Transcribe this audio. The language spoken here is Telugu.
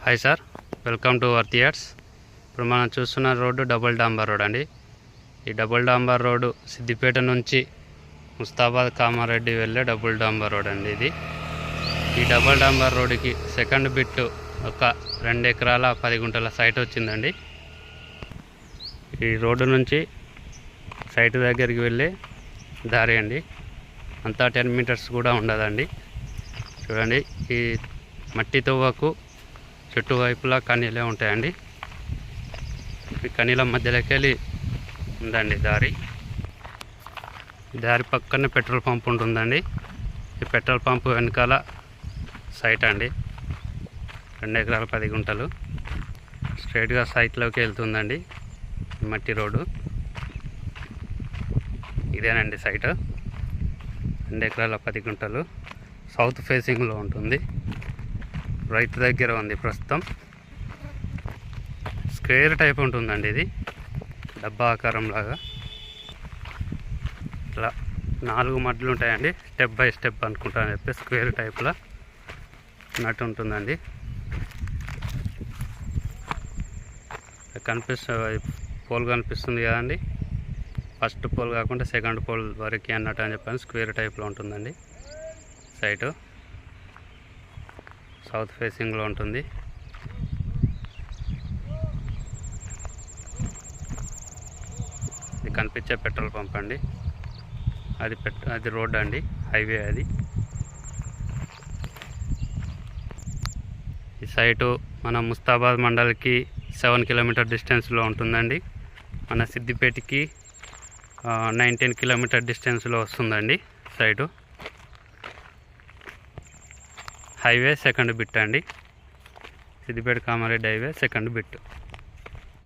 Hi sir, welcome to our theatres. ఇప్పుడు మనం చూస్తున్న రోడ్డు డబుల్ డాంబర్ రోడ్ అండి. ఈ డబుల్ డాంబర్ రోడ్డు సిద్దిపేట నుంచి ముస్తాబాద్ కామారెడ్డి వెళ్ళే డబుల్ డాంబర్ రోడ్ అండి ఇది. ఈ డబుల్ డాంబర్ రోడ్డుకి సెకండ్ బిట్ ఒక 2 ఎకరాల 10 గుంటల సైట్ వచ్చిందండి. ఈ రోడ్డు నుంచి సైట్ దగ్గరికి వెళ్ళే దారి అండి. అంతా 10 మీటర్స్ కూడా ఉండదండి. చూడండి, ఈ మట్టి తవ్వకు చుట్టువైపులా కనీలే ఉంటాయండి. ఈ కనీల మధ్యలోకి వెళ్ళి ఉందండి దారి. దారి పక్కనే పెట్రోల్ పంప్ ఉంటుందండి. ఈ పెట్రోల్ పంప్ వెనకాల సైట్ అండి. 2 ఎకరాల 10 గుంటలు స్ట్రైట్గా సైట్లోకి వెళ్తుందండి. మట్టి రోడ్డు ఇదేనండి సైట్. 2 ఎకరాల 10 గుంటలు సౌత్ ఫేసింగ్లో ఉంటుంది. రైతు దగ్గర ఉంది ప్రస్తుతం. స్క్వేర్ టైప్ ఉంటుందండి ఇది, డబ్బా ఆకారం లాగా. ఇట్లా 4 మడ్లు ఉంటాయండి. స్టెప్ బై స్టెప్ అనుకుంటాను చెప్పి స్క్వేర్ టైప్లో ఉన్నట్టు ఉంటుందండి. పోల్ కనిపిస్తుంది కదండి. ఫస్ట్ పోల్ కాకుండా సెకండ్ పోల్ వరకు అన్నట్టు అని చెప్పాను. స్క్వేర్ టైప్లో ఉంటుందండి సైటు. సౌత్ ఫేసింగ్లో ఉంటుంది. ఇది కనిపించే పెట్రోల్ పంప్ అండి. అది రోడ్ అండి, హైవే అది. ఈ సైటు మన ముస్తాబాద్ మండల్కి 7 కిలోమీటర్ డిస్టెన్స్లో ఉంటుందండి. మన సిద్దిపేటకి 19 కిలోమీటర్ డిస్టెన్స్లో వస్తుందండి సైటు. హైవే సెకండ్ బిట్ అండి. Siddipet Kamareddy highway second bit.